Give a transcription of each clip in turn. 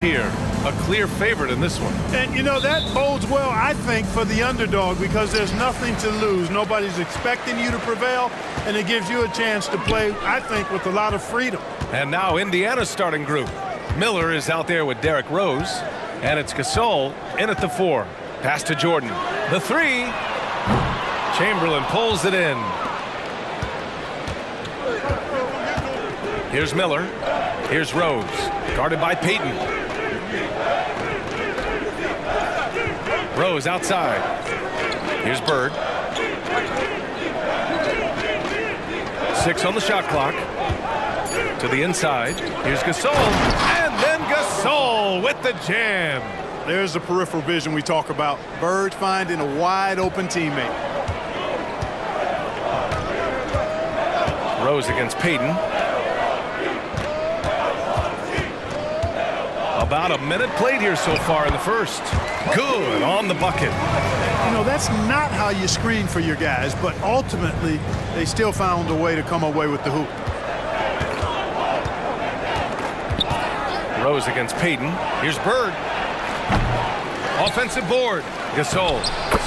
Here, a clear favorite in this one. And, you know, that bodes well, I think, for the underdog because there's nothing to lose. Nobody's expecting you to prevail, and it gives you a chance to play, I think, with a lot of freedom. And now Indiana's starting group. Miller is out there with Derrick Rose, and it's Gasol in at the 4. Pass to Jordan. The 3. Chamberlain pulls it in. Here's Miller. Here's Rose. Guarded by Payton. Rose outside. Here's Bird. 6 on the shot clock. To the inside. Here's Gasol. And then Gasol with the jam. There's the peripheral vision we talk about. Bird finding a wide open teammate. Rose against Payton. About a minute played here so far in the first. Good on the bucket. You know, that's not how you screen for your guys, but ultimately they still found a way to come away with the hoop. Rose against Payton. Here's Bird. Offensive board. Gasol.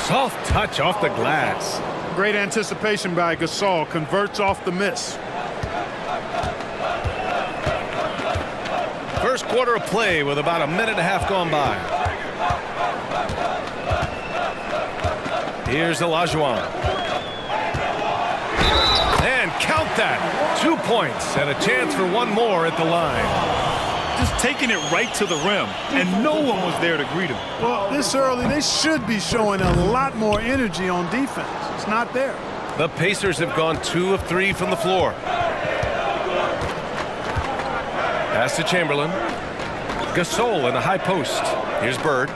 Soft touch off the glass. Great anticipation by Gasol. Converts off the miss. First quarter of play with about a minute and a half gone by. Here's Olajuwon. And count that. 2 points and a chance for one more at the line. Just taking it right to the rim, and no one was there to greet him. Well, this early, they should be showing a lot more energy on defense. It's not there. The Pacers have gone 2 of 3 from the floor. Pass to Chamberlain. Gasol in the high post. Here's Bird.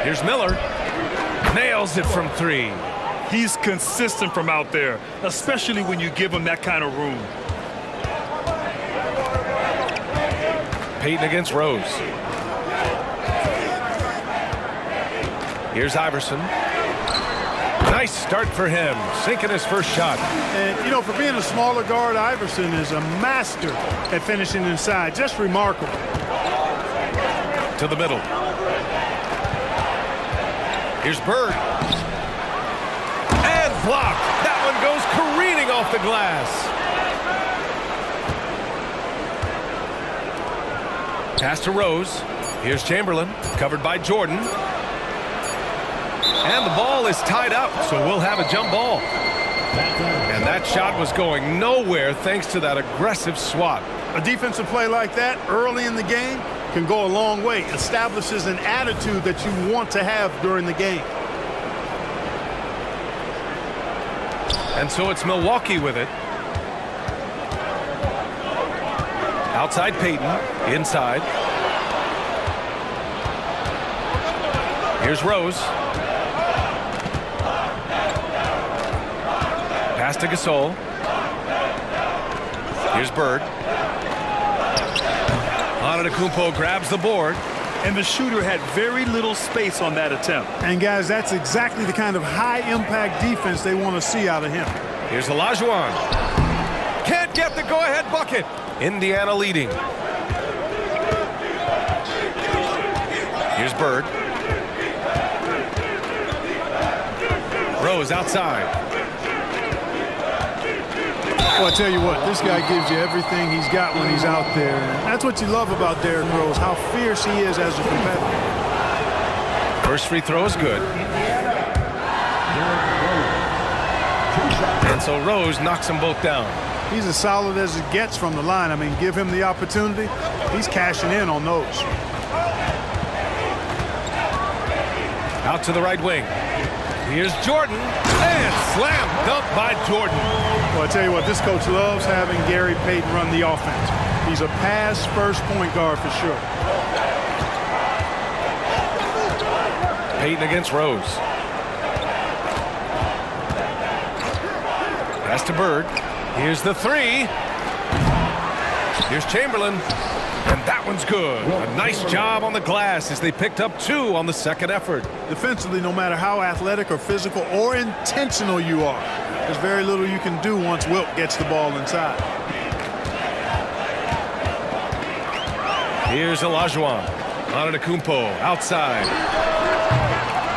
Here's Miller. Nails it from 3. He's consistent from out there, especially when you give him that kind of room. Payton against Rose. Here's Iverson. Nice start for him, sinking his first shot. And, you know, for being a smaller guard, Iverson is a master at finishing inside. Just remarkable. To the middle. Here's Bird. And blocked. That one goes careening off the glass. Pass to Rose. Here's Chamberlain, covered by Jordan. And the ball is tied up, so we'll have a jump ball. And that shot was going nowhere thanks to that aggressive swat. A defensive play like that early in the game can go a long way. Establishes an attitude that you want to have during the game. And so it's Milwaukee with it. Outside Payton, inside. Here's Rose. Pass to Gasol. Here's Bird. Antetokounmpo grabs the board. And the shooter had very little space on that attempt. And, guys, that's exactly the kind of high-impact defense they want to see out of him. Here's Olajuwon. Can't get the go-ahead bucket. Indiana leading. Here's Bird. Rose outside. Well, I tell you what, this guy gives you everything he's got when he's out there. And that's what you love about Derrick Rose, how fierce he is as a competitor. First free throw is good. And so Rose knocks them both down. He's as solid as it gets from the line. I mean, give him the opportunity. He's cashing in on those. Out to the right wing. Here's Jordan. And slam dunk by Jordan. Well, I tell you what, this coach loves having Gary Payton run the offense. He's a pass-first point guard for sure. Payton against Rose. Pass to Bird. Here's the 3. Here's Chamberlain. And that one's good. A nice job on the glass as they picked up 2 on the second effort. Defensively, no matter how athletic or physical or intentional you are, there's very little you can do once Wilt gets the ball inside. Here's Olajuwon. Antetokounmpo outside.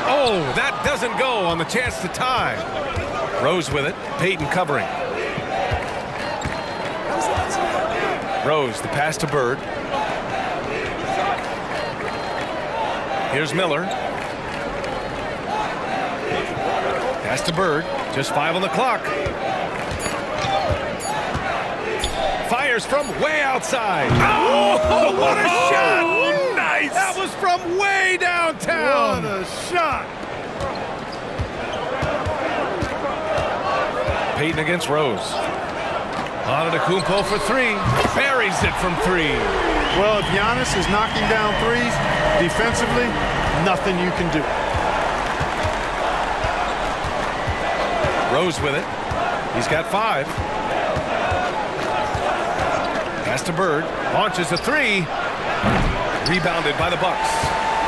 Oh, that doesn't go on the chance to tie. Rose with it. Payton covering. Rose, the pass to Bird. Here's Miller. Pass to Bird. Just 5 on the clock. Fires from way outside. Oh, what a shot! Oh, nice! That was from way downtown. What a shot! Payton against Rose. Antetokounmpo for 3. Buries it from 3. Well, if Giannis is knocking down threes, defensively, nothing you can do. Rose with it. He's got 5. Pass to Bird. Launches a 3. Rebounded by the Bucks.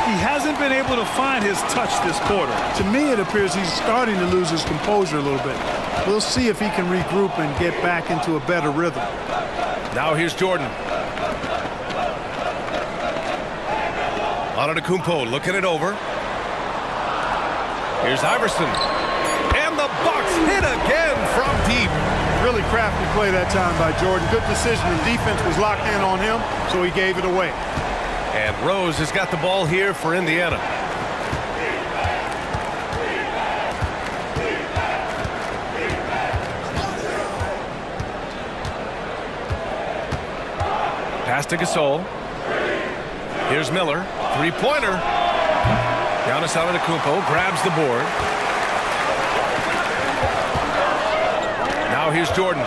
He hasn't been able to find his touch this quarter. To me, it appears he's starting to lose his composure a little bit. We'll see if he can regroup and get back into a better rhythm. Now here's Jordan. Antetokounmpo looking it over. Here's Iverson. And the Bucks hit again from deep. Really crafty play that time by Jordan. Good decision. The defense was locked in on him, so he gave it away. And Rose has got the ball here for Indiana. Pass to Gasol. Here's Miller. Three-pointer. Giannis Antetokounmpo grabs the board. Now here's Jordan.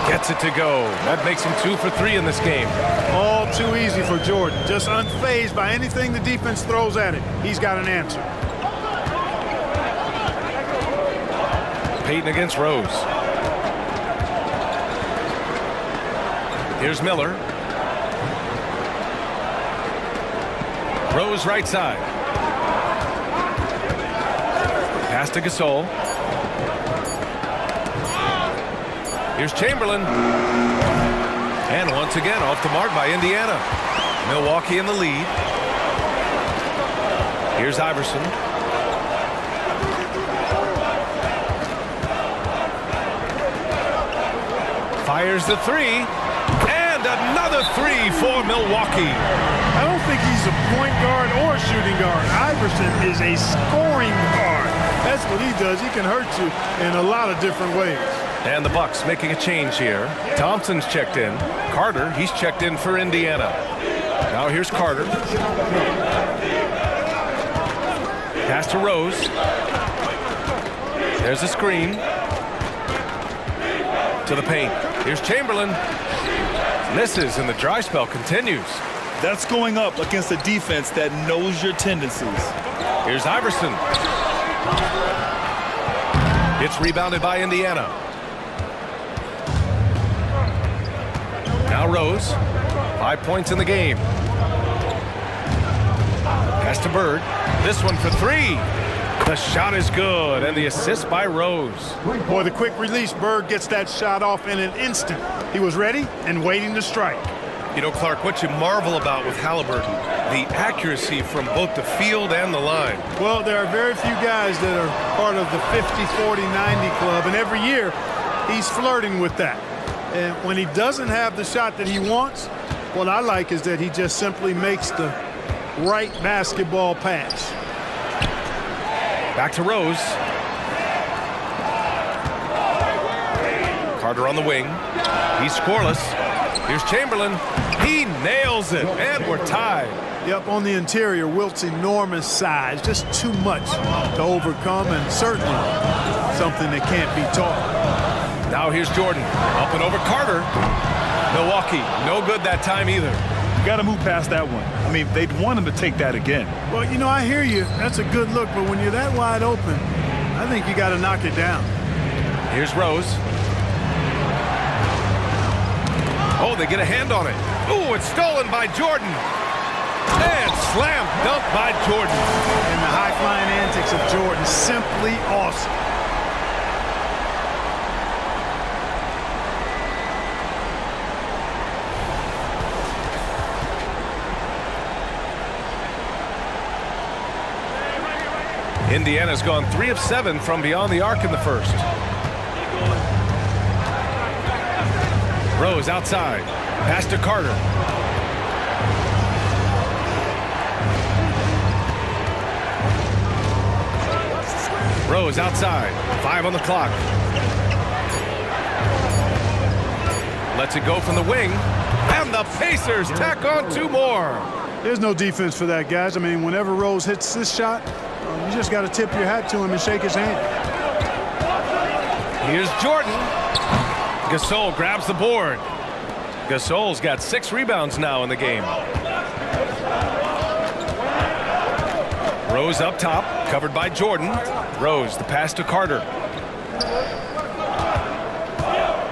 Gets it to go. That makes him 2 for 3 in this game. All too easy for Jordan. Just unfazed by anything the defense throws at him. He's got an answer. Payton against Rose. Here's Miller. Rose right side. Pass to Gasol. Here's Chamberlain. And once again off the mark by Indiana. Milwaukee in the lead. Here's Iverson. Fires the 3. And another 3 for Milwaukee. I don't think he's a point guard or a shooting guard. Iverson is a scoring guard. That's what he does. He can hurt you in a lot of different ways. And the Bucks making a change here. Thompson's checked in. Carter, he's checked in for Indiana. Now here's Carter. Pass to Rose. There's a screen. To the paint. Here's Chamberlain. Misses, and the dry spell continues. That's going up against a defense that knows your tendencies. Here's Iverson. It's rebounded by Indiana. Now Rose. 5 points in the game. Pass to Bird. This one for 3. The shot is good, and the assist by Rose. Boy, the quick release, Bird gets that shot off in an instant. He was ready and waiting to strike. You know, Clark, what you marvel about with Halliburton, the accuracy from both the field and the line. Well, there are very few guys that are part of the 50, 40, 90 club, and every year he's flirting with that. And when he doesn't have the shot that he wants, what I like is that he just simply makes the right basketball pass. Back to Rose. Carter on the wing. He's scoreless. Here's Chamberlain. He nails it, and we're tied. Yep, on the interior, Wilt's enormous size, just too much to overcome, and certainly something that can't be taught. Now here's Jordan. Up and over Carter. Milwaukee, no good that time either. You got to move past that one. I mean, they'd want him to take that again. Well, you know, I hear you. That's a good look, but when you're that wide open, I think you got to knock it down. Here's Rose. Oh, they get a hand on it. Ooh, it's stolen by Jordan. And slam dunk by Jordan. And the high-flying antics of Jordan, simply awesome. Indiana's gone 3 of 7 from beyond the arc in the first. Rose outside. Pass to Carter. Rose outside. 5 on the clock. Lets it go from the wing. And the Pacers tack on 2 more. There's no defense for that, guys. I mean, whenever Rose hits this shot, you just got to tip your hat to him and shake his hand. Here's Jordan. Gasol grabs the board. Gasol's got 6 rebounds now in the game. Rose up top, covered by Jordan. Rose, the pass to Carter.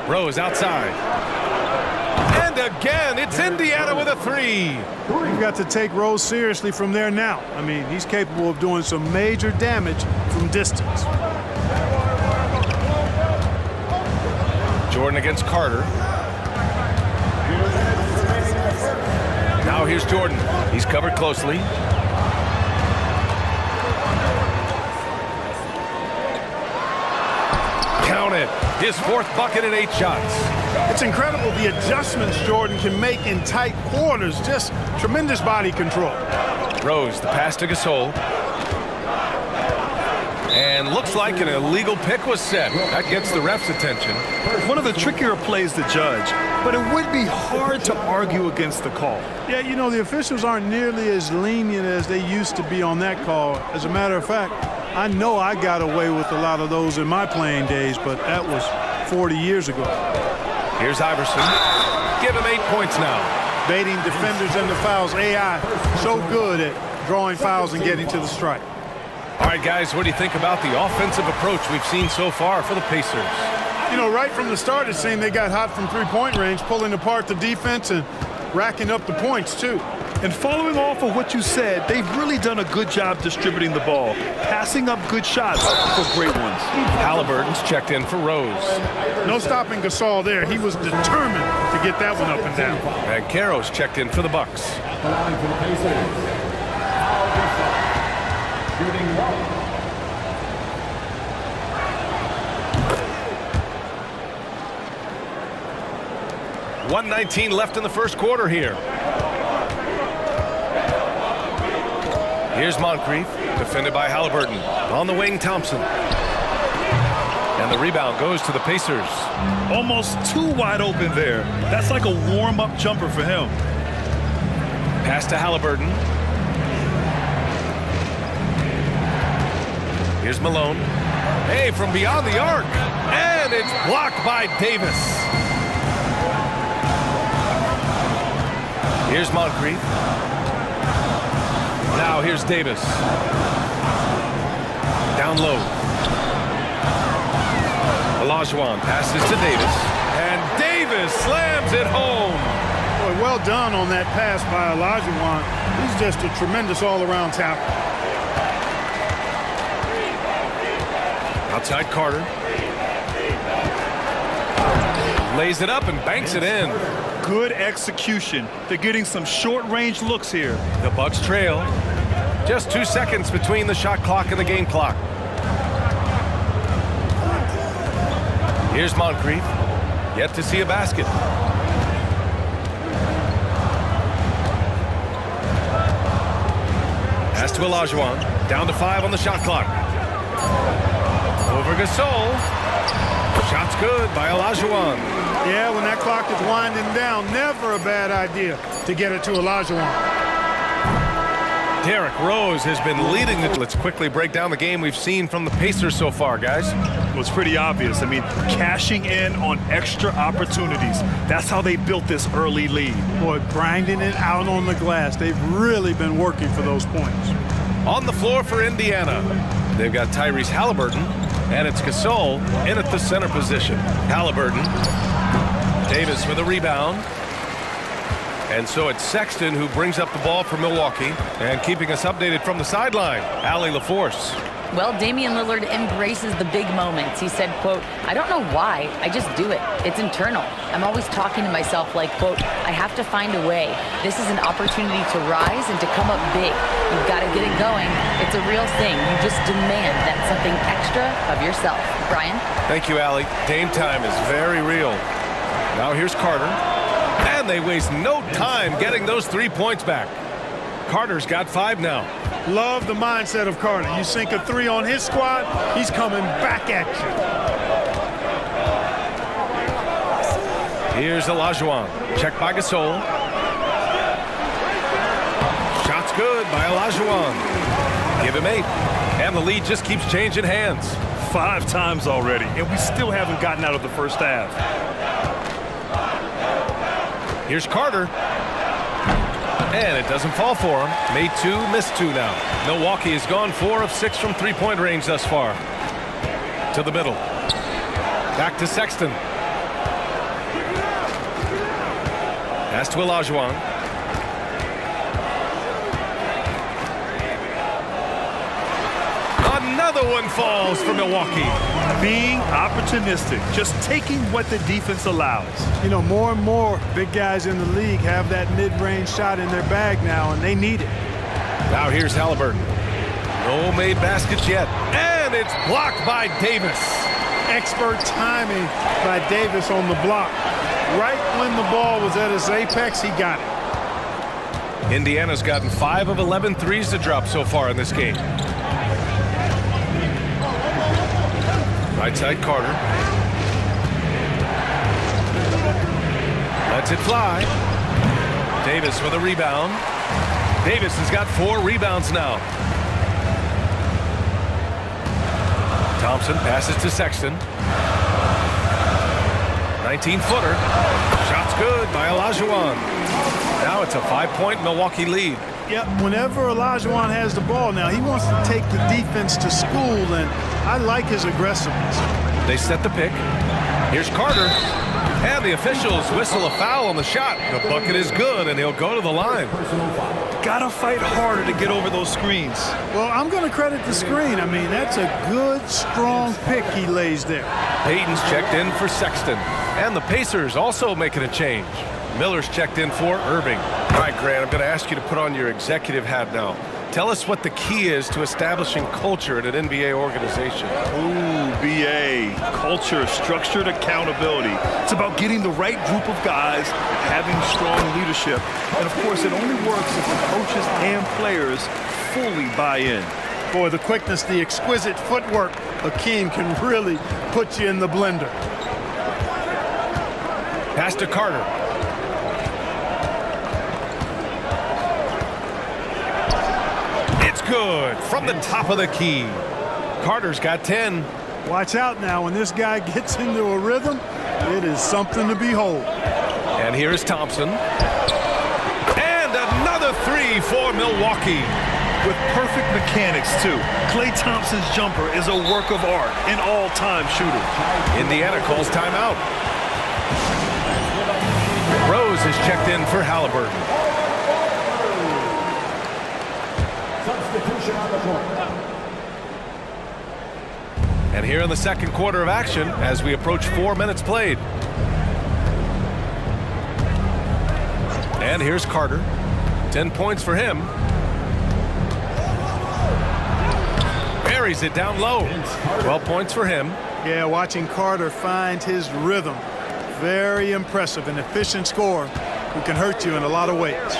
Rose outside. And again, it's Indiana with a 3. You've got to take Rose seriously from there now. I mean, he's capable of doing some major damage from distance. Jordan against Carter. Now here's Jordan. He's covered closely. Count it. His 4th bucket in 8 shots. It's incredible the adjustments Jordan can make in tight quarters. Just tremendous body control. Rose, the pass to Gasol. And looks like an illegal pick was set. That gets the ref's attention. One of the trickier plays to judge, but it would be hard to argue against the call. Yeah, you know, the officials aren't nearly as lenient as they used to be on that call. As a matter of fact, I know I got away with a lot of those in my playing days, but that was 40 years ago. Here's Iverson. Give him 8 points now. Baiting defenders into fouls. AI so good at drawing fouls and getting to the strike. All right, guys, what do you think about the offensive approach we've seen so far for the Pacers? You know, right from the start, it seemed they got hot from three-point range, pulling apart the defense and racking up the points, too. And following off of what you said, they've really done a good job distributing the ball, passing up good shots for great ones. Halliburton's checked in for Rose. No stopping Gasol there. He was determined to get that one up and down. And Caro's checked in for the Bucks. Shooting 1:19 left in the first quarter here. Here's Moncrief, defended by Halliburton. On the wing, Thompson. And the rebound goes to the Pacers. Almost too wide open there. That's like a warm-up jumper for him. Pass to Halliburton. Here's Malone. Hey, from beyond the arc. And it's blocked by Davis. Here's Moncrief. Now here's Davis. Down low. Olajuwon passes to Davis. And Davis slams it home. Boy, well done on that pass by Olajuwon. He's just a tremendous all-around talent. Outside Carter. Lays it up and banks it in. Good execution. They're getting some short-range looks here. The Bucks trail. Just 2 seconds between the shot clock and the game clock. Here's Moncrief. Yet to see a basket. Pass to Olajuwon. Down to 5 on the shot clock. Over Gasol. Shot's good by Olajuwon. Yeah, when that clock is winding down, never a bad idea to get it to Olajuwon. Derrick Rose has been leading the... Let's quickly break down the game we've seen from the Pacers so far, guys. Well, it's pretty obvious. I mean, cashing in on extra opportunities. That's how they built this early lead. Boy, grinding it out on the glass. They've really been working for those points. On the floor for Indiana, they've got Tyrese Halliburton, and it's Gasol in at the center position. Halliburton. Davis with a rebound. And so it's Sexton who brings up the ball for Milwaukee. And keeping us updated from the sideline, Allie LaForce. Well, Damian Lillard embraces the big moments. He said, quote, "I don't know why, I just do it. It's internal. I'm always talking to myself like, quote, I have to find a way. This is an opportunity to rise and to come up big. You've got to get it going. It's a real thing. You just demand that something extra of yourself." Brian? Thank you, Allie. Game time is very real. Now here's Carter. And they waste no time getting those 3 points back. Carter's got 5 now. Love the mindset of Carter. You sink a 3 on his squad, he's coming back at you. Here's Olajuwon. Check by Gasol. Shot's good by Olajuwon. Give him 8. And the lead just keeps changing hands. 5 times already, and we still haven't gotten out of the first half. Here's Carter. And it doesn't fall for him. Made 2, missed 2 now. Milwaukee has gone 4 of 6 from three-point range thus far. To the middle. Back to Sexton. Pass to Olajuwon. Another one falls for Milwaukee. Being opportunistic, just taking what the defense allows. You know, more and more big guys in the league have that mid-range shot in their bag now, and they need it. Now here's Halliburton. No made baskets yet. And it's blocked by Davis. Expert timing by Davis on the block. Right when the ball was at its apex, he got it. Indiana's gotten 5 of 11 threes to drop so far in this game. Right side Carter. Lets it fly. Davis with a rebound. Davis has got 4 rebounds now. Thompson passes to Sexton. 19-footer. Shot's good by Olajuwon. Now it's a 5-point Milwaukee lead. Yep, whenever Olajuwon has the ball now, he wants to take the defense to school, and I like his aggressiveness. They set the pick. Here's Carter. And the officials whistle a foul on the shot. The bucket is good, and he'll go to the line. Gotta fight harder to get over those screens. Well, I'm going to credit the screen. I mean, that's a good, strong pick he lays there. Payton's checked in for Sexton. And the Pacers also making a change. Miller's checked in for Irving. All right, Grant, I'm going to ask you to put on your executive hat now. Tell us what the key is to establishing culture at an NBA organization. Ooh, BA. Culture, structured accountability. It's about getting the right group of guys, having strong leadership. And, of course, it only works if the coaches and players fully buy in. Boy, the quickness, the exquisite footwork, Hakeem can really put you in the blender. Pass to Carter. Good from the top of the key. Carter's got 10. Watch out now. When this guy gets into a rhythm, it is something to behold. And here is Thompson. And another 3 for Milwaukee. With perfect mechanics, too. Klay Thompson's jumper is a work of art, an all-time shooter. Indiana calls timeout. Rose is checked in for Halliburton. And here in the second quarter of action as we approach 4 minutes played. And here's Carter. 10 points for him. Buries it down low. 12 points for him. Yeah, watching Carter find his rhythm. Very impressive. An efficient scorer who can hurt you in a lot of ways.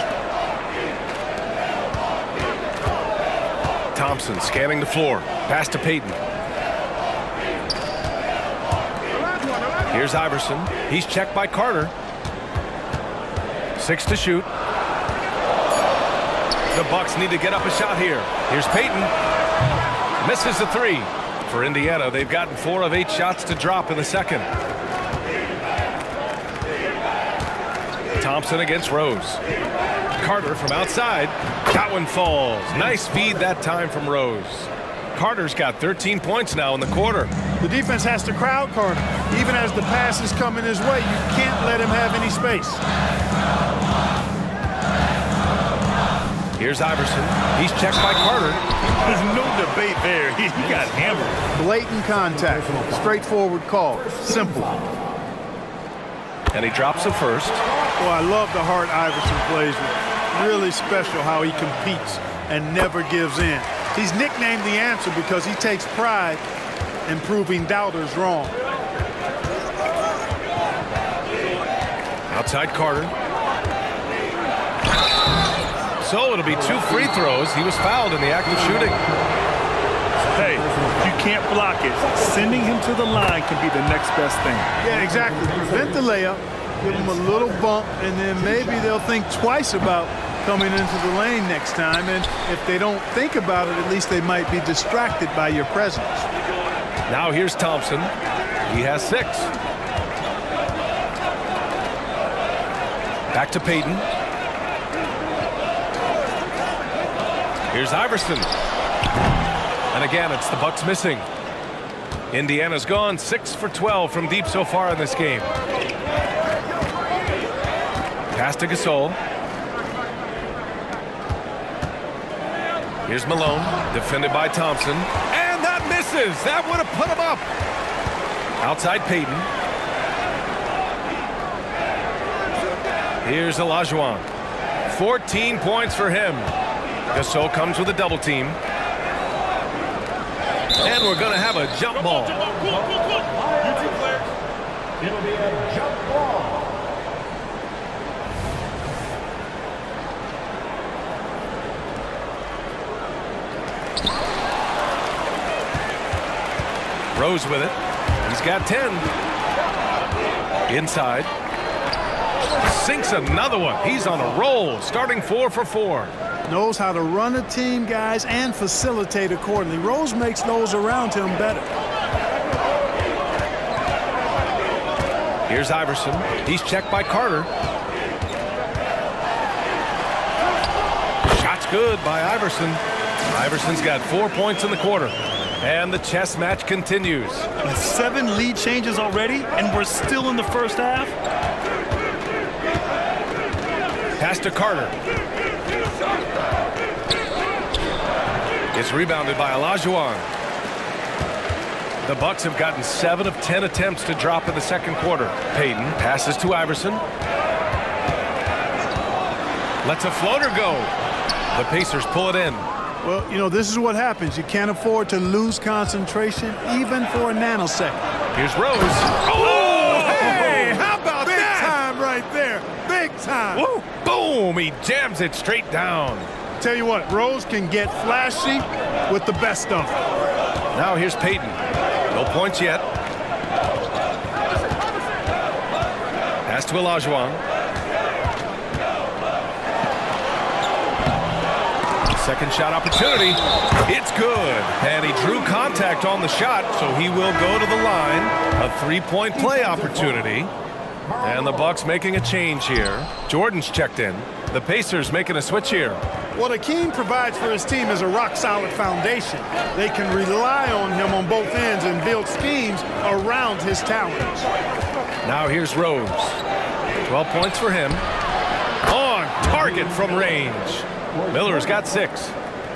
Thompson scanning the floor. Pass to Payton. Here's Iverson. He's checked by Carter. 6 to shoot. The Bucks need to get up a shot here. Here's Payton. Misses the 3. For Indiana, they've gotten 4 of 8 shots to drop in the second. Thompson against Rose. Carter from outside. That one falls. Nice feed that time from Rose. Carter's got 13 points now in the quarter. The defense has to crowd Carter. Even as the pass is coming his way, you can't let him have any space. Here's Iverson. He's checked by Carter. There's no debate there. He got hammered. Blatant contact. Straightforward call. Simple. And he drops the first. Well, I love the heart Iverson plays with. Really special how he competes and never gives in. He's nicknamed the answer because he takes pride in proving doubters wrong. Outside Carter. So it'll be 2 free throws. He was fouled in the act of shooting. Hey, you can't block it. Sending him to the line can be the next best thing. Yeah, exactly. Prevent the layup, give them a little bump, and then maybe they'll think twice about coming into the lane next time. And if they don't think about it, at least they might be distracted by your presence. Now here's Thompson. He has 6. Back to Payton. Here's Iverson. And again, it's the Bucks missing. Indiana's gone 6 for 12 from deep so far in this game. Pass to Gasol. Here's Malone, defended by Thompson. And that misses. That would have put him up. Outside Payton. Here's Olajuwon. 14 points for him. Gasol comes with a double team. And we're going to have a jump ball. It'll be a jump ball. Rose with it. He's got 10. Inside. Sinks another one. He's on a roll, starting 4 for 4. Knows how to run a team, guys, and facilitate accordingly. Rose makes those around him better. Here's Iverson. He's checked by Carter. Shot's good by Iverson. Iverson's got 4 points in the quarter. And the chess match continues. 7 lead changes already, and we're still in the first half. Pass to Carter. It's rebounded by Olajuwon. The Bucks have gotten 7 of 10 attempts to drop in the second quarter. Payton passes to Iverson. Lets a floater go. The Pacers pull it in. Well, you know, this is what happens. You can't afford to lose concentration even for a nanosecond. Here's Rose. Oh, hey, how about Big that? time right there. Big time. Woo. Boom, he jams it straight down. Tell you what, Rose can get flashy with the best of them. Now here's Payton. No points yet. Pass to Olajuwon. Second shot opportunity. It's good. And he drew contact on the shot, so he will go to the line. A 3-point play opportunity. And the Bucks making a change here. Jordan's checked in. The Pacers making a switch here. What Akeem provides for his team is a rock-solid foundation. They can rely on him on both ends and build schemes around his talents. Now here's Rose. 12 points for him. On target from range. Miller's got 6.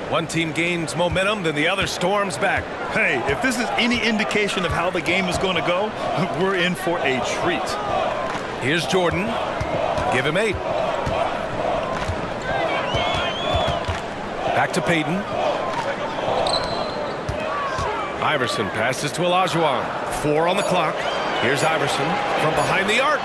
One team gains momentum, then the other storms back. Hey, if this is any indication of how the game is going to go, we're in for a treat. Here's Jordan. Give him 8. Back to Payton. Iverson passes to Olajuwon. 4 on the clock. Here's Iverson from behind the arc.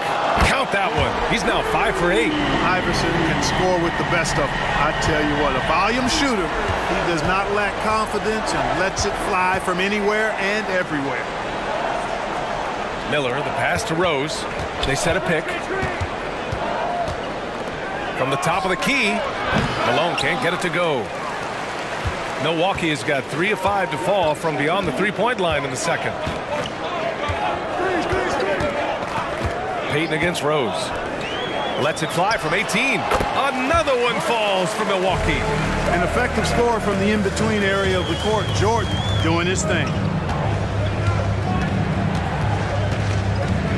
Count that one. He's now 5 for 8. Iverson can score with the best of them. I tell you what, a volume shooter. He does not lack confidence and lets it fly from anywhere and everywhere. Miller, the pass to Rose. They set a pick. From the top of the key, Malone can't get it to go. Milwaukee has got 3 of 5 to fall from beyond the 3-point line in the second. Payton against Rose. Lets it fly from 18. Another one falls for Milwaukee. An effective score from the in-between area of the court. Jordan doing his thing.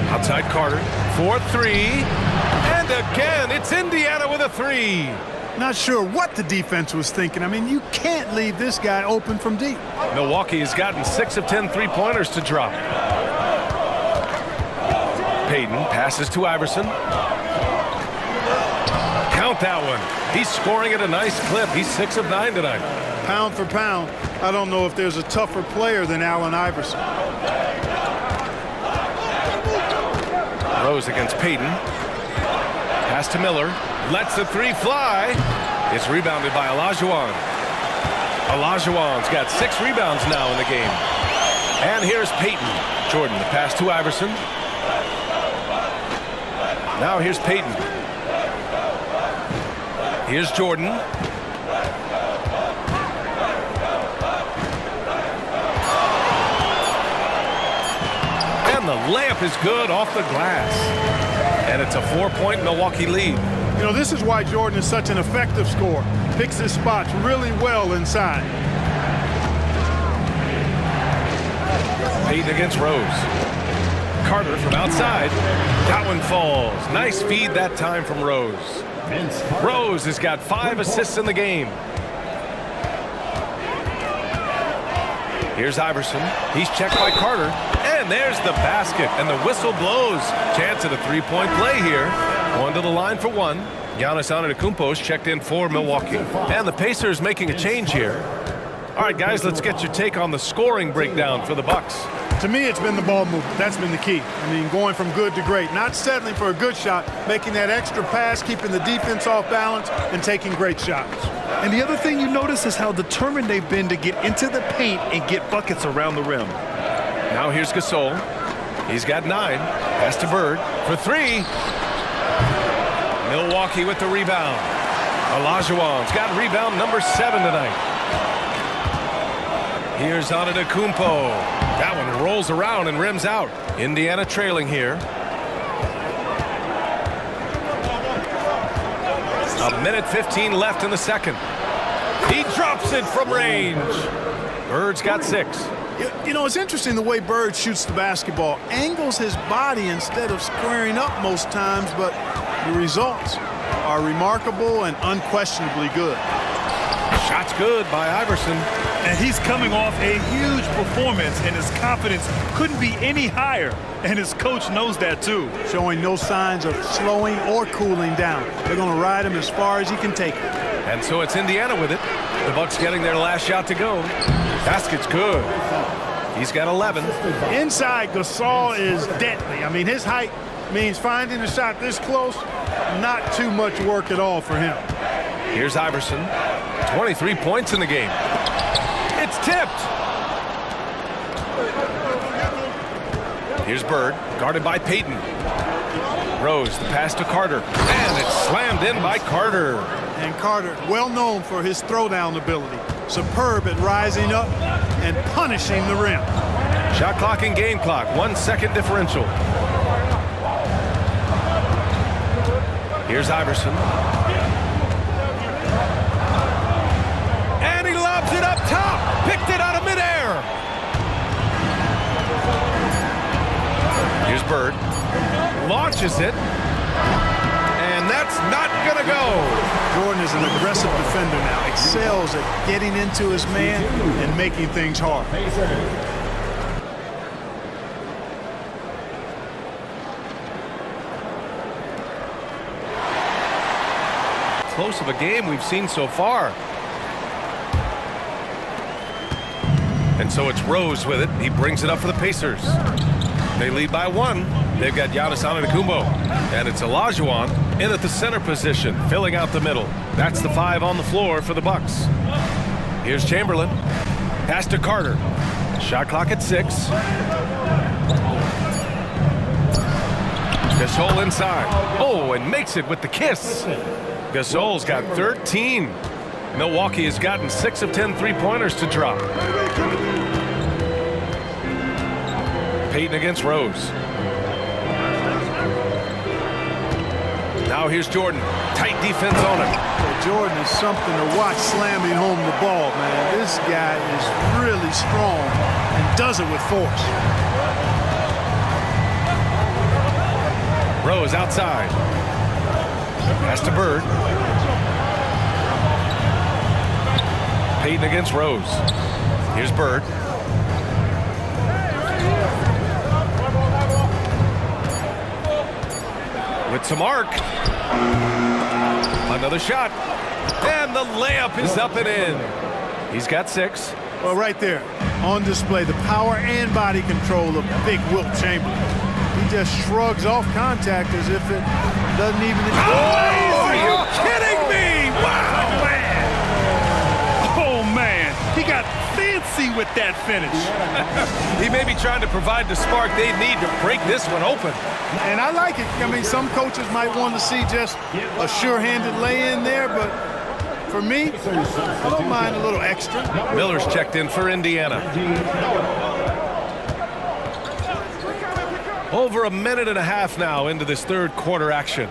Outside Carter for 3. And again, it's Indiana with a 3. Not sure what the defense was thinking. I mean, you can't leave this guy open from deep. Milwaukee has gotten 6 of 10 three-pointers to drop. Payton passes to Iverson. Count that one. He's scoring at a nice clip. He's 6 of 9 tonight. Pound for pound, I don't know if there's a tougher player than Allen Iverson. Rose against Payton. Pass to Miller. Lets the three fly. It's rebounded by Olajuwon. Olajuwon's got 6 rebounds now in the game. And here's Payton. Jordan, the pass to Iverson. Now here's Payton. Here's Jordan. And the layup is good off the glass. And it's a 4-point Milwaukee lead. You know, this is why Jordan is such an effective scorer. Picks his spots really well inside. Payton against Rose. Carter from outside. That one falls. Nice feed that time from Rose. Rose has got 5 assists in the game. Here's Iverson. He's checked by Carter. And there's the basket. And the whistle blows. Chance at a 3-point play here. One to the line for one. Giannis Antetokounmpo's checked in for Milwaukee. And the Pacers making a change here. All right, guys, let's get your take on the scoring breakdown for the Bucks. To me, it's been the ball movement. That's been the key. I mean, going from good to great. Not settling for a good shot, making that extra pass, keeping the defense off balance, and taking great shots. And the other thing you notice is how determined they've been to get into the paint and get buckets around the rim. Now here's Gasol. He's got 9. Pass to Bird for 3. Milwaukee with the rebound. Olajuwon's got rebound number 7 tonight. Here's Antetokounmpo. That one rolls around and rims out. Indiana trailing here. A minute 15 left in the second. He drops it from range. Bird's got 6. You know, it's interesting the way Bird shoots the basketball. Angles his body instead of squaring up most times, but the results are remarkable and unquestionably good. Shot's good by Iverson. And he's coming off a huge performance, and his confidence couldn't be any higher. And his coach knows that, too. Showing no signs of slowing or cooling down. They're going to ride him as far as he can take it. And so it's Indiana with it. The Bucks getting their last shot to go. Basket's good. He's got 11. Inside, Gasol is deadly. I mean, his height means finding a shot this close, not too much work at all for him. Here's Iverson. 23 points in the game. It's tipped. Here's Bird, guarded by Payton. Rose, the pass to Carter. And it's slammed in by Carter. And Carter, well known for his throwdown ability. Superb at rising up and punishing the rim. Shot clock and game clock. 1 second differential. Here's Iverson. And he lobs it up top. Picked it out of midair. Here's Bird. Launches it. And that's not going to go. Jordan is an aggressive defender now. Excels at getting into his man and making things hard. Close of a game we've seen so far. And so it's Rose with it. He brings it up for the Pacers. They lead by 1. They've got Giannis Antetokounmpo. And it's Olajuwon in at the center position, filling out the middle. That's the 5 on the floor for the Bucks. Here's Chamberlain. Pass to Carter. Shot clock at 6. Gasol inside. Oh, and makes it with the kiss. Gasol's got 13. Milwaukee has gotten 6 of 10 three-pointers to drop. Payton against Rose. Now here's Jordan. Tight defense on him. Jordan is something to watch slamming home the ball, man. This guy is really strong and does it with force. Rose outside. Pass to Bird. Payton against Rose. Here's Bird. With some arc. Another shot. And the layup is up and in. He's got 6. Well, right there on display, the power and body control of big Wilt Chamberlain. He just shrugs off contact as if it doesn't even. Oh, are you kidding me? Wow, man. Oh, man. He got fancy with that finish. He may be trying to provide the spark they need to break this one open. And I like it. I mean, some coaches might want to see just a sure-handed lay-in there, but for me, I don't mind a little extra. Miller's checked in for Indiana. Over a minute and a half now into this third quarter action.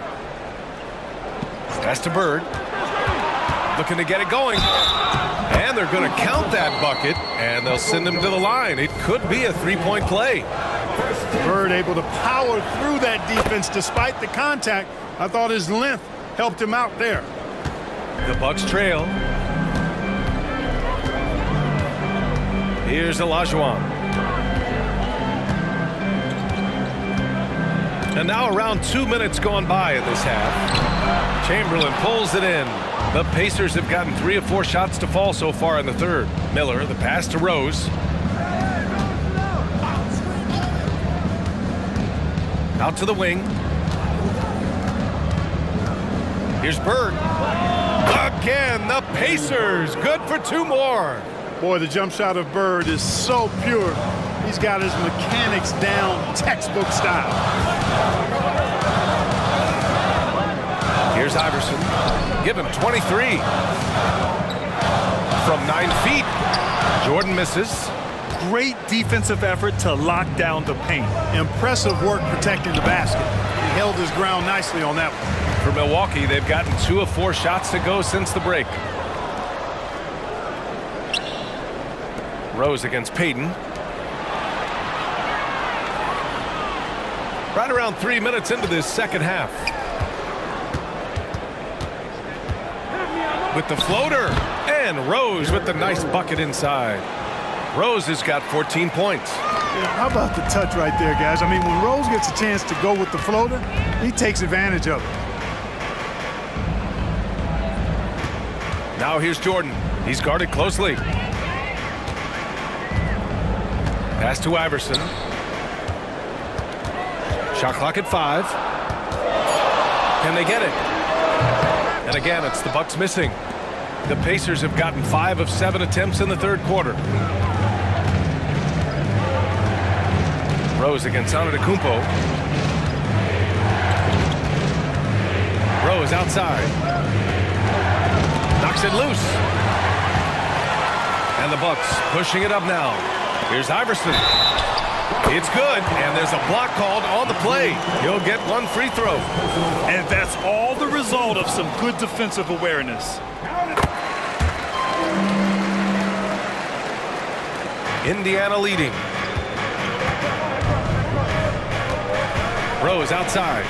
Pass to Bird. Looking to get it going. And they're going to count that bucket, and they'll send him to the line. It could be a three-point play. Bird able to power through that defense despite the contact. I thought his length helped him out there. The Bucks trail. Here's Olajuwon. And now around 2 minutes gone by in this half. Chamberlain pulls it in. The Pacers have gotten 3 of 4 shots to fall so far in the third. Miller, the pass to Rose. Out to the wing. Here's Bird. Again, the Pacers. Good for 2 more. Boy, the jump shot of Bird is so pure. He's got his mechanics down, textbook style. Here's Iverson. Give him 23. From 9 feet. Jordan misses. Great defensive effort to lock down the paint. Impressive work protecting the basket. He held his ground nicely on that one. For Milwaukee, they've gotten 2 of 4 shots to go since the break. Rose against Payton. Right around 3 minutes into this second half. With the floater. And Rose with the nice bucket inside. Rose has got 14 points. Yeah, how about the touch right there, guys? I mean, when Rose gets a chance to go with the floater, he takes advantage of it. Now here's Jordan. He's guarded closely. Pass to Iverson. Shot clock at 5. Can they get it? And again, it's the Bucks missing. The Pacers have gotten 5 of 7 attempts in the third quarter. Rose against Antetokounmpo. Rose outside. Knocks it loose. And the Bucks pushing it up now. Here's Iverson. It's good, and there's a block called on the play. He'll get 1 free throw. And that's all the result of some good defensive awareness. Indiana leading. Rose outside.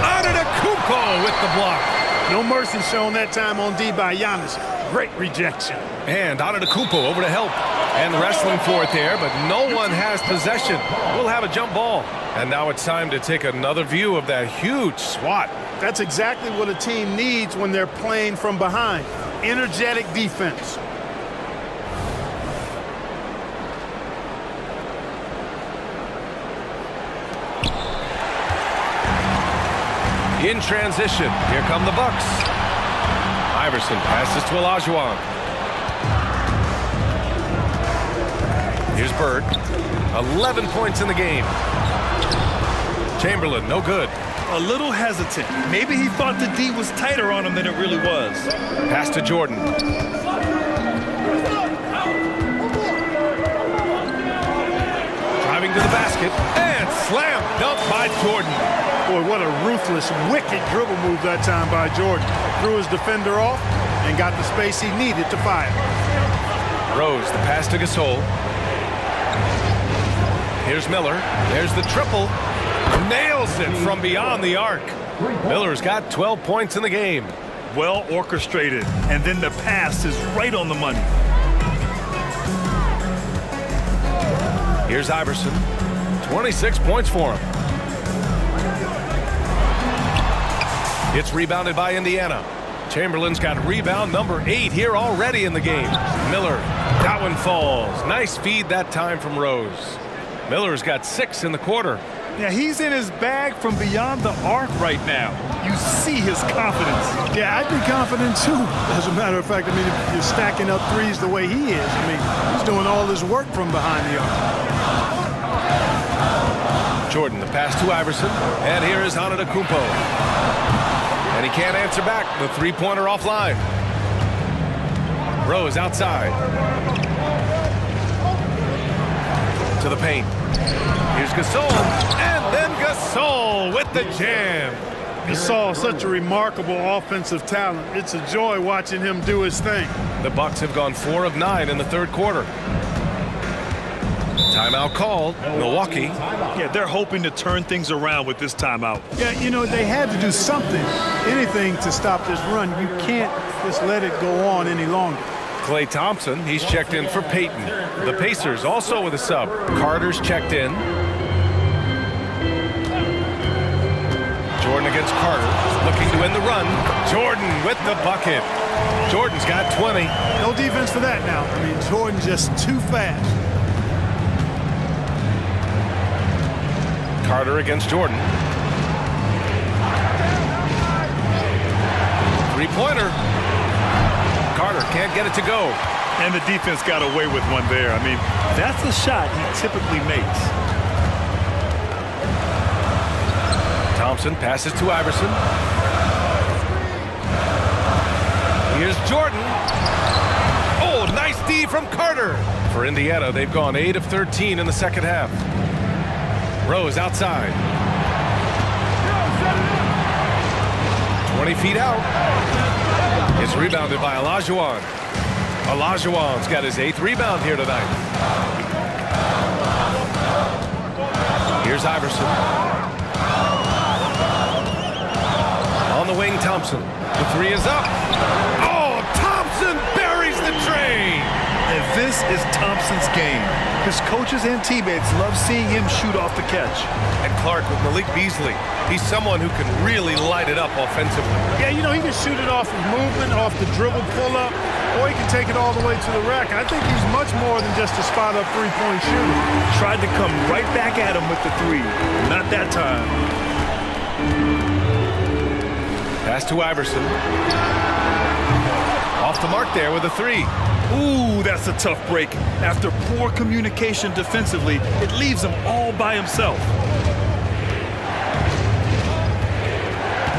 Antetokounmpo with the block. No mercy shown that time on D by Giannis. Great rejection. And Antetokounmpo over to help. And wrestling for it there, but no one has possession. We'll have a jump ball. And now it's time to take another view of that huge swat. That's exactly what a team needs when they're playing from behind. Energetic defense. In transition, here come the Bucks. Iverson passes to Olajuwon. Here's Bird. 11 points in the game. Chamberlain, no good. A little hesitant. Maybe he thought the D was tighter on him than it really was. Pass to Jordan. Driving to the basket. And slam dunk by Jordan. Boy, what a ruthless, wicked dribble move that time by Jordan. Threw his defender off and got the space he needed to fire. Rose, the pass to Gasol. Here's Miller. There's the triple. Nails it from beyond the arc. Miller's got 12 points in the game. well orchestrated, and then the pass is right on the money. Here's Iverson. 26 points for him. It's rebounded by Indiana. Chamberlain's got rebound number 8 here already in the game. Miller, that one falls. Nice feed that time from Rose. Miller's got 6 in the quarter. Yeah, he's in his bag from beyond the arc right now. You see his confidence. Yeah, I'd be confident too. As a matter of fact, I mean, if you're stacking up threes the way he is, I mean, he's doing all his work from behind the arc. Jordan, the pass to Iverson, and here is Antetokounmpo. And he can't answer back. The three-pointer offline. Rose outside. To the paint. Here's Gasol, and then Gasol with the jam. Gasol, such a remarkable offensive talent. It's a joy watching him do his thing. The Bucks have gone 4 of 9 in the third quarter. Timeout called. Milwaukee. Yeah, they're hoping to turn things around with this timeout. Yeah, you know, they had to do something, anything to stop this run. You can't just let it go on any longer. Klay Thompson, he's checked in for Peyton. The Pacers also with a sub. Carter's checked in. Jordan against Carter, looking to win the run. Jordan with the bucket. Jordan's got 20. No defense for that now. I mean, Jordan just too fast. Carter against Jordan. Three-pointer. Carter can't get it to go. And the defense got away with one there. I mean, that's a shot he typically makes. Thompson passes to Iverson. Here's Jordan. Oh, nice D from Carter. For Indiana, they've gone 8 of 13 in the second half. Rose outside. 20 feet out. It's rebounded by Olajuwon. Olajuwon's got his 8th rebound here tonight. Here's Iverson. On the wing, Thompson. The 3 is up. Oh, Thompson buries the train. And this is Thompson's game. His coaches and teammates love seeing him shoot off the catch. And Clark with Malik Beasley. He's someone who can really light it up offensively. Yeah, you know, he can shoot it off of movement, off the dribble pull-up, or he can take it all the way to the rack. I think he's much more than just a spot-up three-point shooter. Tried to come right back at him with the 3. Not that time. Pass to Iverson. Off the mark there with a 3. Ooh, that's a tough break. After poor communication defensively, it leaves him all by himself.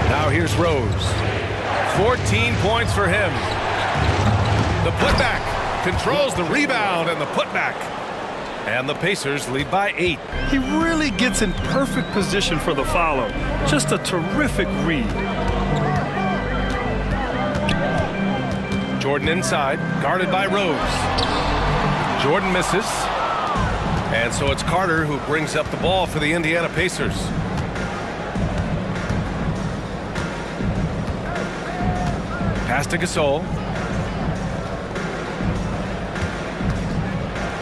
Now here's Rose. 14 points for him. The putback controls the rebound and the putback. And the Pacers lead by 8. He really gets in perfect position for the follow. Just a terrific read. Jordan inside, guarded by Rose. Jordan misses. And so it's Carter who brings up the ball for the Indiana Pacers. Pass to Gasol.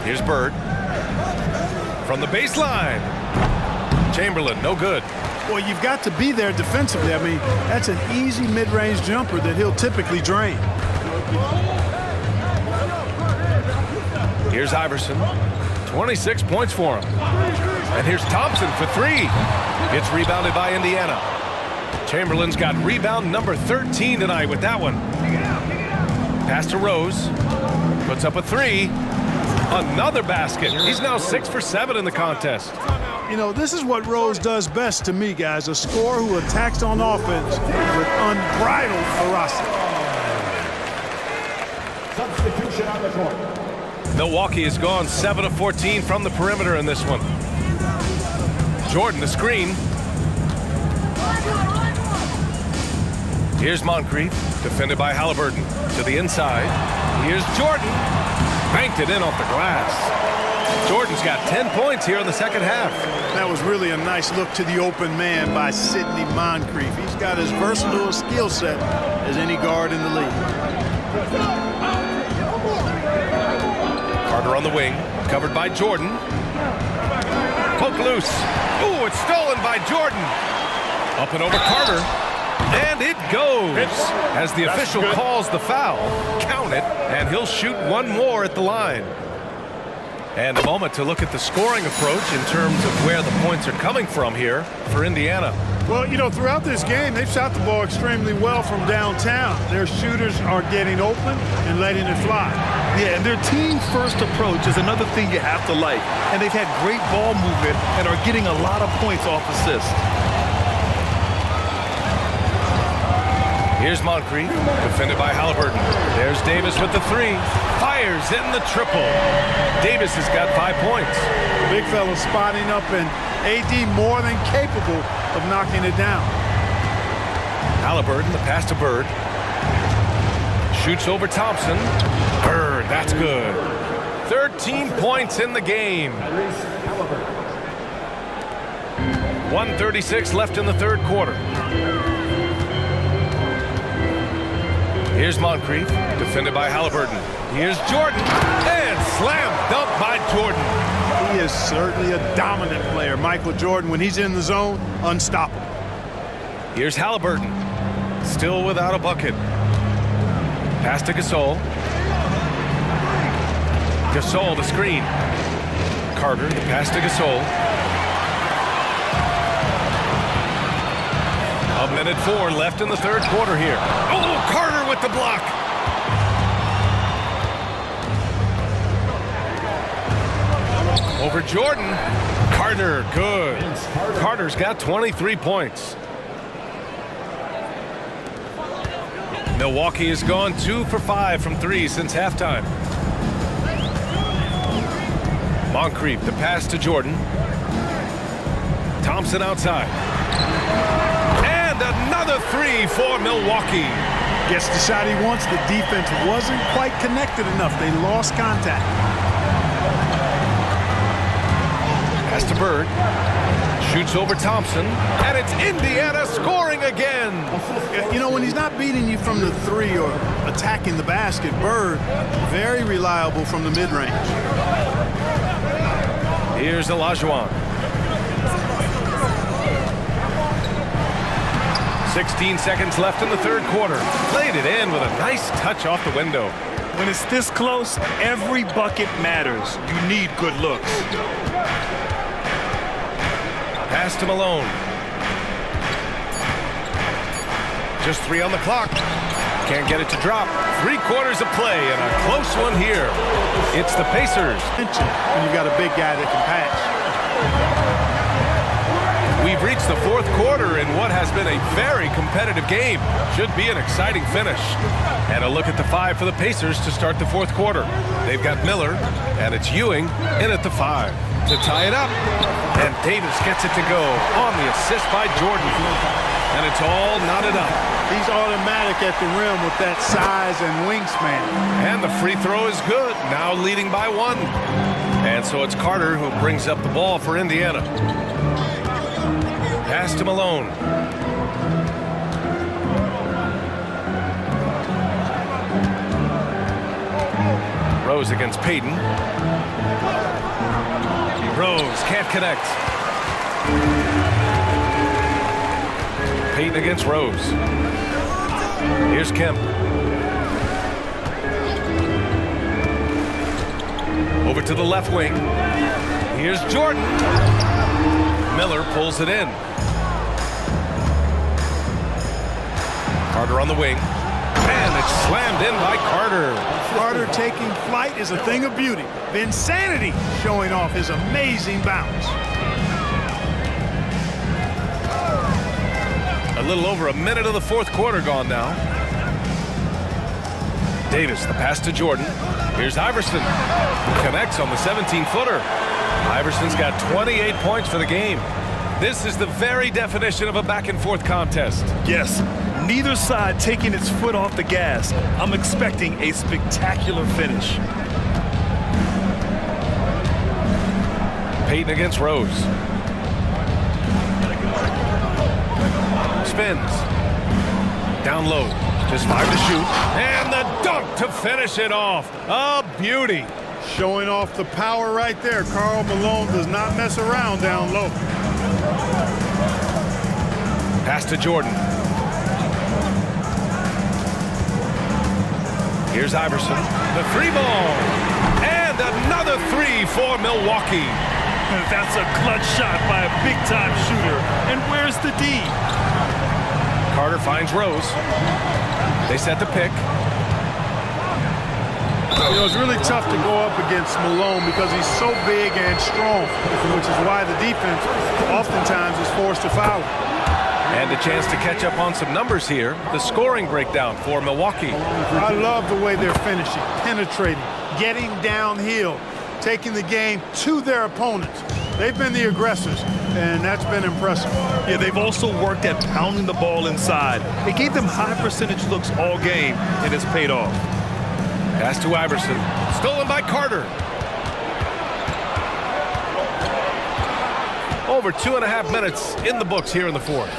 Here's Bird. From the baseline. Chamberlain, no good. Well, you've got to be there defensively. I mean, that's an easy mid-range jumper that he'll typically drain. Here's Iverson. 26 points for him. And here's Thompson for 3. It's rebounded by Indiana. Chamberlain's got rebound number 13 tonight with that one. Pass to Rose. Puts up a 3. Another basket. He's now 6 for 7 in the contest. You know, this is what Rose does best to me, guys. A scorer who attacks on offense with unbridled ferocity. Substitution on the court. Milwaukee has gone 7 of 14 from the perimeter in this one. Jordan, the screen. Here's Moncrief, defended by Halliburton. To the inside. Here's Jordan. Banked it in off the glass. Jordan's got 10 points here in the second half. That was really a nice look to the open man by Sidney Moncrief. He's got as versatile a skill set as any guard in the league. Carter on the wing, covered by Jordan. Poke loose. Ooh, it's stolen by Jordan. Up and over Carter. And it goes. As the official calls the foul, count it, and he'll shoot one more at the line. And a moment to look at the scoring approach in terms of where the points are coming from here for Indiana. Well, you know, throughout this game, they've shot the ball extremely well from downtown. Their shooters are getting open and letting it fly. Yeah, and their team-first approach is another thing you have to like. And they've had great ball movement and are getting a lot of points off assists. Here's Moncrief, defended by Halliburton. There's Davis with the three. Fires in the triple. Davis has got 5 points. Big fella spotting up, and AD more than capable of knocking it down. Halliburton, the pass to Bird. Shoots over Thompson. Bird, that's good. 13 points in the game. 1:36 left in the third quarter. Here's Moncrief, defended by Halliburton. Here's Jordan, and slam dunk by Jordan. He is certainly a dominant player. Michael Jordan, when he's in the zone, unstoppable. Here's Halliburton, still without a bucket. Pass to Gasol. Gasol the screen. Carter, the pass to Gasol. A minute 4 left in the third quarter here. Oh, Carter with the block. Over Jordan. Carter, good. Carter's got 23 points. Milwaukee has gone 2 for 5 from 3 since halftime. Moncrief, the pass to Jordan. Thompson outside. And another 3 for Milwaukee. Gets the shot he wants. The defense wasn't quite connected enough. They lost contact. Pass to Bird. Shoots over Thompson. And it's Indiana scoring again. You know, when he's not beating you from the three or attacking the basket, Bird, very reliable from the mid-range. Here's Olajuwon. 16 seconds left in the third quarter. Played it in with a nice touch off the window. When it's this close, every bucket matters. You need good looks. Pass to Malone. Just 3 on the clock. Can't get it to drop. 3/4 of play and a close one here. It's the Pacers. And you've got a big guy that can pass. We've reached the fourth quarter in what has been a very competitive game. Should be an exciting finish. And a look at the 5 for the Pacers to start the fourth quarter. They've got Miller, and it's Ewing in at the 5 to tie it up. And Davis gets it to go on the assist by Jordan. And it's all knotted up. He's automatic at the rim with that size and wingspan. And the free throw is good, now leading by 1. And so it's Carter who brings up the ball for Indiana. Pass to Malone. Rose against Payton. Rose can't connect. Payton against Rose. Here's Kemp. Over to the left wing. Here's Jordan. Miller pulls it in. Carter on the wing. And it's slammed in by Carter. Carter taking flight is a thing of beauty. Vinsanity showing off his amazing bounce. A little over a minute of the fourth quarter gone now. Davis, the pass to Jordan. Here's Iverson. Connects on the 17-footer. Iverson's got 28 points for the game. This is the very definition of a back-and-forth contest. Yes, neither side taking its foot off the gas. I'm expecting a spectacular finish. Payton against Rose. Spins. Down low. Just 5 to shoot. And the dunk to finish it off. A beauty. Showing off the power right there. Karl Malone does not mess around down low. Pass to Jordan. Here's Iverson. The 3-ball. And another 3 for Milwaukee. That's a clutch shot by a big-time shooter. And where's the D? Carter finds Rose. They set the pick. You know, it's really tough to go up against Malone because he's so big and strong, which is why the defense oftentimes is forced to foul. And a chance to catch up on some numbers here. The scoring breakdown for Milwaukee. I love the way they're finishing, penetrating, getting downhill, taking the game to their opponents. They've been the aggressors, and that's been impressive. Yeah, they've also worked at pounding the ball inside. It gave them high percentage looks all game, and it's paid off. Pass to Iverson. Stolen by Carter. Over 2.5 minutes in the books here in the fourth.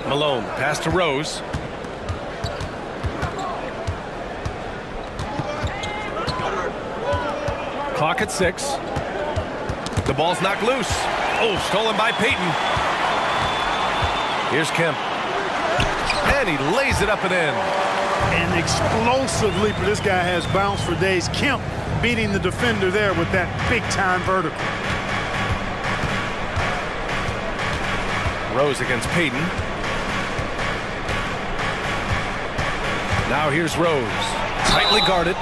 Malone, pass to Rose. Clock at 6. The ball's knocked loose. Oh, stolen by Payton. Here's Kemp. And he lays it up and in. An explosive leaper. This guy has bounce for days. Kemp beating the defender there with that big-time vertical. Rose against Payton. Now here's Rose. Tightly guarded.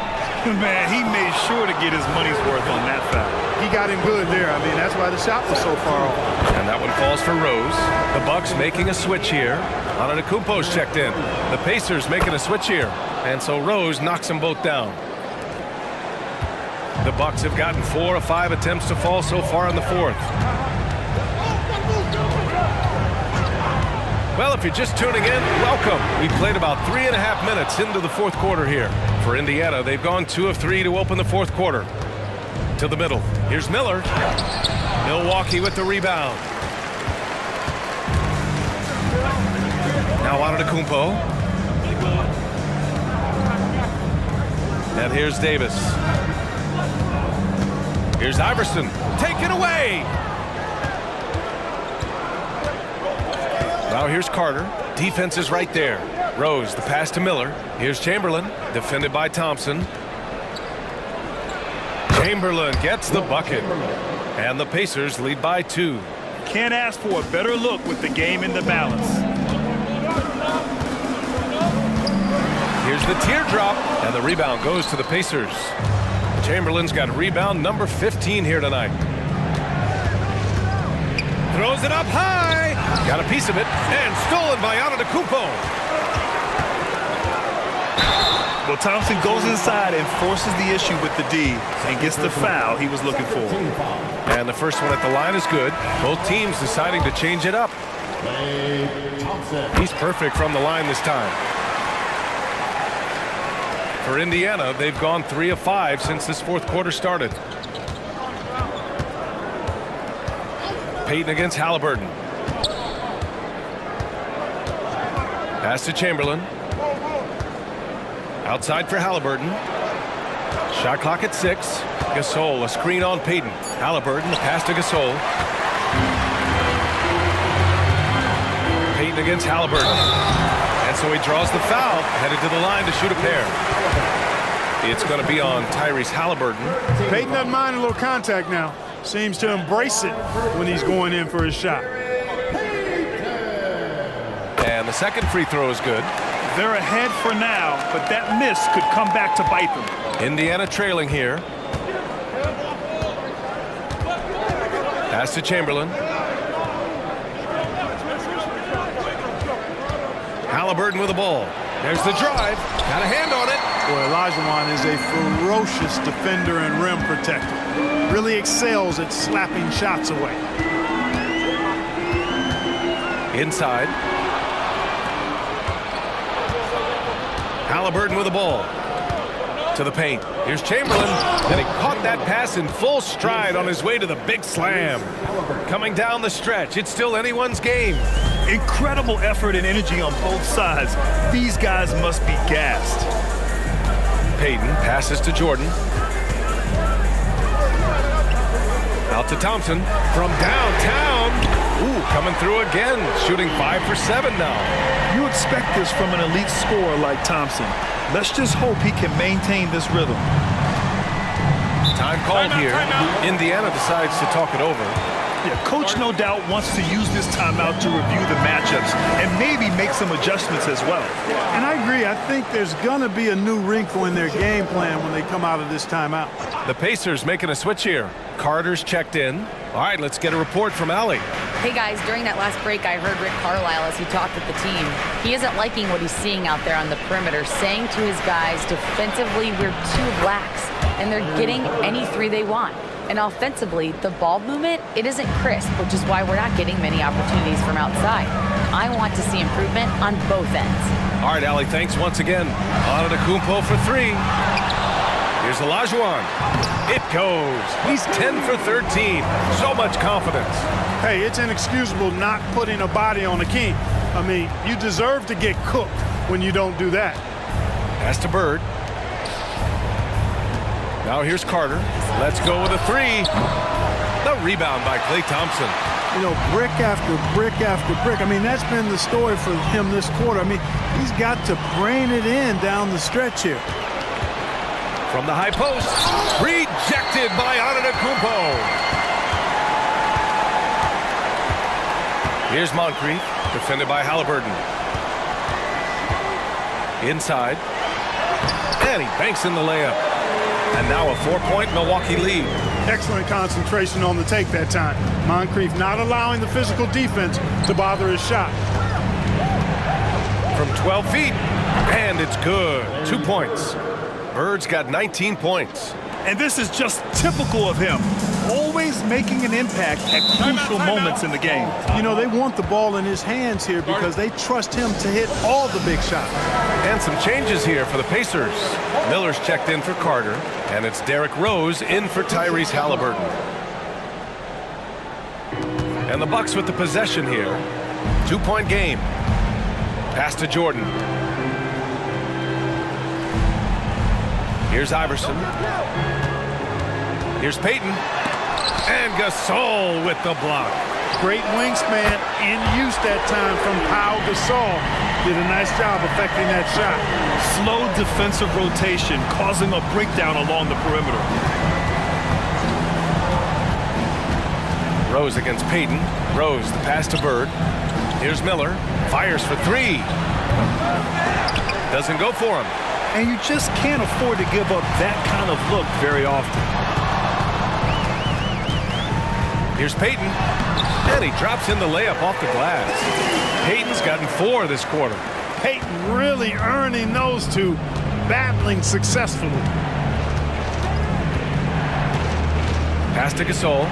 Man, he made sure to get his money's worth on that foul. He got him good there. I mean, that's why the shot was so far off. And that one falls for Rose. The Bucks making a switch here. Antetokounmpo's checked in. The Pacers making a switch here. And so Rose knocks them both down. The Bucks have gotten 4 of 5 attempts to fall so far in the fourth. Well, if you're just tuning in, welcome. We've played about 3.5 minutes into the fourth quarter here. For Indiana, they've gone 2 of 3 to open the fourth quarter. To the middle. Here's Miller. Milwaukee with the rebound. Now Antetokounmpo. And here's Davis. Here's Iverson. Take it away. Now here's Carter. Defense is right there. Rose, the pass to Miller. Here's Chamberlain, defended by Thompson. Chamberlain gets the bucket. And the Pacers lead by 2. Can't ask for a better look with the game in the balance. Here's the teardrop. And the rebound goes to the Pacers. Chamberlain's got rebound number 15 here tonight. Throws it up high. Got a piece of it. And stolen by Antetokounmpo. Well, Thompson goes inside and forces the issue with the D and gets the foul he was looking for. And the first one at the line is good. Both teams deciding to change it up. He's perfect from the line this time. For Indiana, they've gone 3 of 5 since this fourth quarter started. Payton against Halliburton. Pass to Chamberlain. Outside for Halliburton. Shot clock at 6. Gasol, a screen on Payton. Halliburton, the pass to Gasol. Payton against Halliburton. And so he draws the foul, headed to the line to shoot a pair. It's going to be on Tyrese Halliburton. Payton doesn't mind a little contact now. Seems to embrace it when he's going in for his shot. And the second free throw is good. They're ahead for now, but that miss could come back to bite them. Indiana trailing here. Pass to Chamberlain. Halliburton with the ball. There's the drive. Got a hand on it. Boy, Olajuwon is a ferocious defender and rim protector. Really excels at slapping shots away. Inside. Halliburton with the ball. To the paint. Here's Chamberlain, and he caught that pass in full stride on his way to the big slam. Coming down the stretch, it's still anyone's game. Incredible effort and energy on both sides. These guys must be gassed. Payton passes to Jordan. Out to Thompson from downtown. Ooh, coming through again, shooting 5 for 7 now. You expect this from an elite scorer like Thompson. Let's just hope he can maintain this rhythm. Time called here. Indiana decides to talk it over. Yeah, coach no doubt wants to use this timeout to review the matchups and maybe make some adjustments as well. And I agree. I think there's going to be a new wrinkle in their game plan when they come out of this timeout. The Pacers making a switch here. Carter's checked in. All right, let's get a report from Allie. Hey guys, during that last break, I heard Rick Carlisle as he talked with the team. He isn't liking what he's seeing out there on the perimeter, saying to his guys, defensively, we're too lax, and they're getting any three they want. And offensively, the ball movement, it isn't crisp, which is why we're not getting many opportunities from outside. I want to see improvement on both ends. All right, Allie, thanks once again. Antetokounmpo for 3. Here's Olajuwon. It goes. He's 10 for 13. So much confidence. Hey, it's inexcusable not putting a body on a king. I mean, you deserve to get cooked when you don't do that. Pass to Bird. Now here's Carter. Let's go with a 3. The rebound by Klay Thompson. You know, brick after brick after brick. I mean, that's been the story for him this quarter. I mean, he's got to brain it in down the stretch here. From the high post. Rejected by Antetokounmpo. Here's Moncrief, defended by Halliburton. Inside. And he banks in the layup. And now a 4-point Milwaukee lead. Excellent concentration on the take that time. Moncrief not allowing the physical defense to bother his shot. From 12 feet. And it's good. 2 points. Bird's got 19 points. And this is just typical of him. Always making an impact at crucial moments in the game. You know, they want the ball in his hands here because they trust him to hit all the big shots. And some changes here for the Pacers. Miller's checked in for Carter, and it's Derrick Rose in for Tyrese Halliburton. And the Bucks with the possession here. 2-point game. Pass to Jordan. Here's Iverson. Here's Payton. And Gasol with the block. Great wingspan in use that time from Pau Gasol. Did a nice job affecting that shot. Slow defensive rotation causing a breakdown along the perimeter. Rose against Payton. Rose, the pass to Bird. Here's Miller. Fires for 3. Doesn't go for him. And you just can't afford to give up that kind of look very often. Here's Payton. And he drops in the layup off the glass. Payton's gotten 4 this quarter. Payton really earning those two, battling successfully. Pass to Gasol.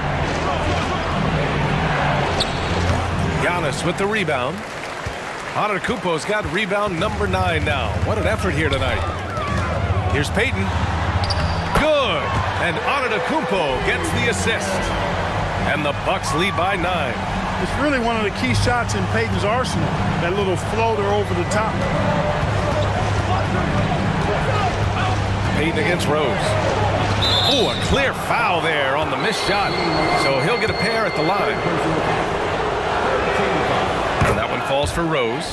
Giannis with the rebound. Antetokounmpo's got rebound number 9 now. What an effort here tonight. Here's Payton. Good. And Antetokounmpo gets the assist. And the Bucks lead by 9. It's really one of the key shots in Payton's arsenal. That little floater over the top. Payton against Rose. Oh, a clear foul there on the missed shot. So he'll get a pair at the line. And that one falls for Rose.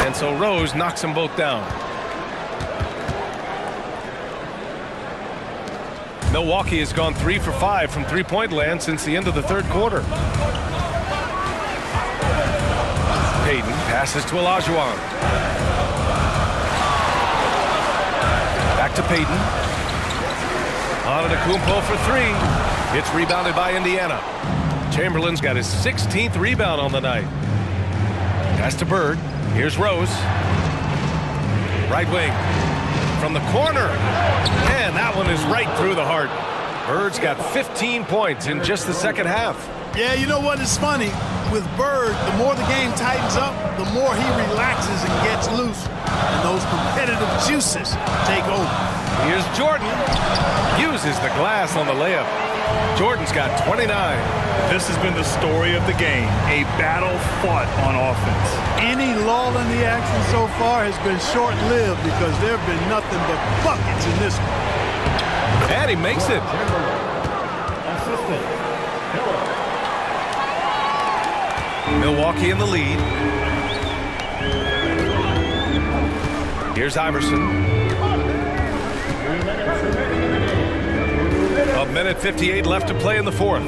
And so Rose knocks them both down. Milwaukee has gone 3 for 5 from three-point land since the end of the third quarter. Payton passes to Olajuwon. Back to Payton. Antetokounmpo for 3. It's rebounded by Indiana. Chamberlain's got his 16th rebound on the night. Pass to Bird. Here's Rose. Right wing. From the corner. And that one is right through the heart. Bird's got 15 points in just the second half. Yeah, you know what is funny? With Bird, the more the game tightens up, the more he relaxes and gets loose. juices take over. Here's Jordan. Uses the glass on the layup. Jordan's got 29. This has been the story of the game, a battle fought on offense. Any lull in the action so far has been short-lived because there have been nothing but buckets in this one. And he makes it. Assistant. Milwaukee in the lead. Here's Iverson. A minute 58 left to play in the fourth.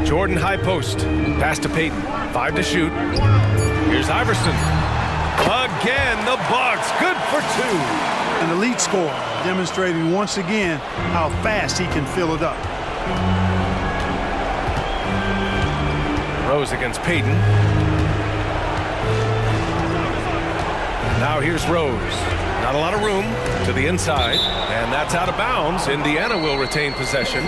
Jordan high post. Pass to Payton. 5 to shoot. Here's Iverson. Again, the Bucks. Good for 2. An elite scorer, demonstrating once again how fast he can fill it up. Rose against Payton. Now here's Rose. Not a lot of room to the inside, and that's out of bounds. Indiana will retain possession.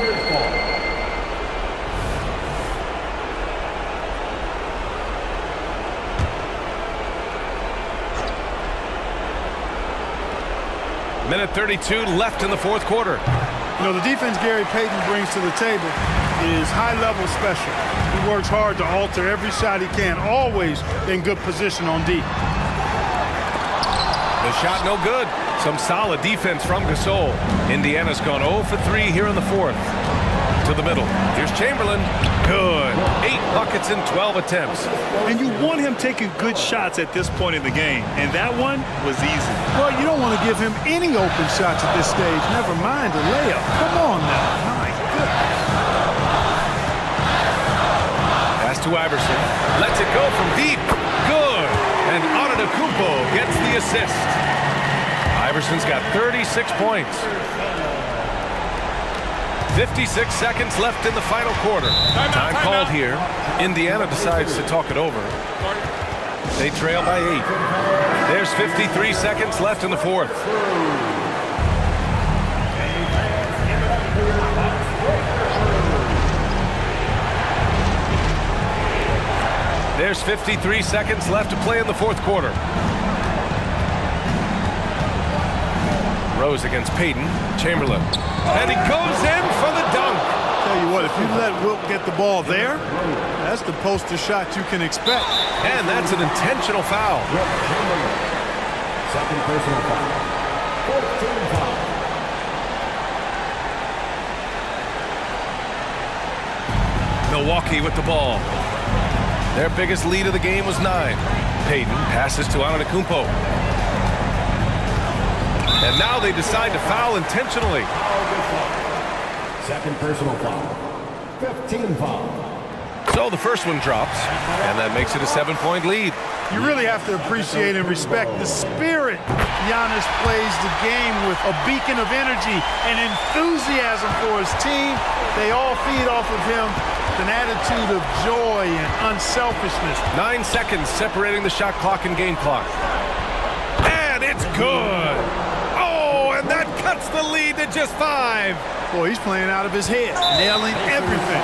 Minute 32 left in the fourth quarter. You know, the defense Gary Payton brings to the table is high-level special. He works hard to alter every shot he can, always in good position on D. The shot no good. Some solid defense from Gasol. Indiana's gone 0 for 3 here in the fourth. To the middle. Here's Chamberlain. Good. 8 buckets in 12 attempts. And you want him taking good shots at this point in the game, and that one was easy. Well, you don't want to give him any open shots at this stage, never mind a layup. Come on now. My goodness. Pass to Iverson. Lets it go from deep. Good. And Antetokounmpo gets the assist. Iverson's got 36 points. 56 seconds left in the final quarter. Time called here. Indiana decides to talk it over. They trail by 8. There's 53 seconds left in the fourth. There's 53 seconds left to play in the fourth quarter. Rose against Payton. Chamberlain. And he goes in for the dunk. Tell you what, if you let Wilt get the ball there, that's the poster shot you can expect. And that's an intentional foul. Second personal foul. 14 foul. Milwaukee with the ball. Their biggest lead of the game was 9. Payton passes to Antetokounmpo. And now they decide to foul intentionally. Second personal foul. 15 foul. So the first one drops, and that makes it a 7-point lead. You really have to appreciate and respect the spirit Giannis plays the game with, a beacon of energy and enthusiasm for his team. They all feed off of him with an attitude of joy and unselfishness. 9 seconds separating the shot clock and game clock. And it's good. Oh, and that cuts the lead to just 5. Boy, he's playing out of his head, nailing everything.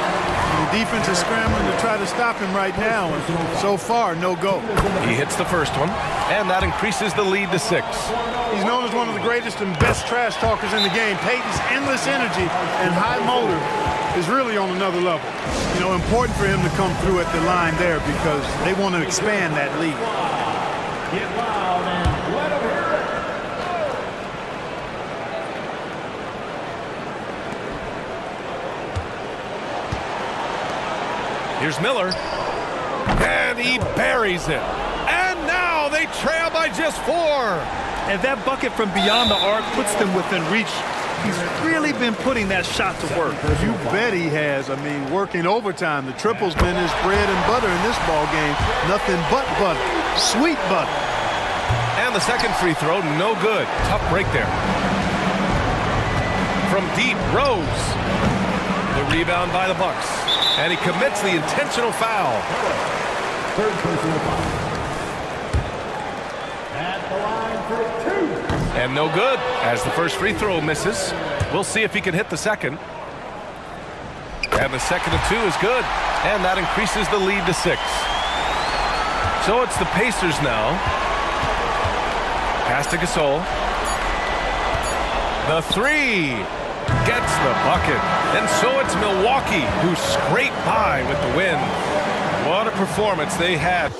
The defense is scrambling to try to stop him right now, and so far, no go. He hits the first one, and that increases the lead to 6. He's known as one of the greatest and best trash talkers in the game. Payton's endless energy and high motor is really on another level. You know, important for him to come through at the line there because they want to expand that lead. Get loud and let him hear it. Here's Miller, and he buries it. And now they trail by just 4. And that bucket from beyond the arc puts them within reach. He's really been putting that shot to work. You bet he has. I mean, working overtime. The triple's been his bread and butter in this ball game. Nothing but butter. Sweet butter. And the second free throw, no good. Tough break there. From deep, Rose. The rebound by the Bucks. And he commits the intentional foul. Third personal foul. At the line for 2. And no good, as the first free throw misses. We'll see if he can hit the second. And the second of 2 is good. And that increases the lead to 6. So it's the Pacers now. Pass to Gasol. The three gets the bucket. And so it's Milwaukee who scrape by with the win. What a performance they had.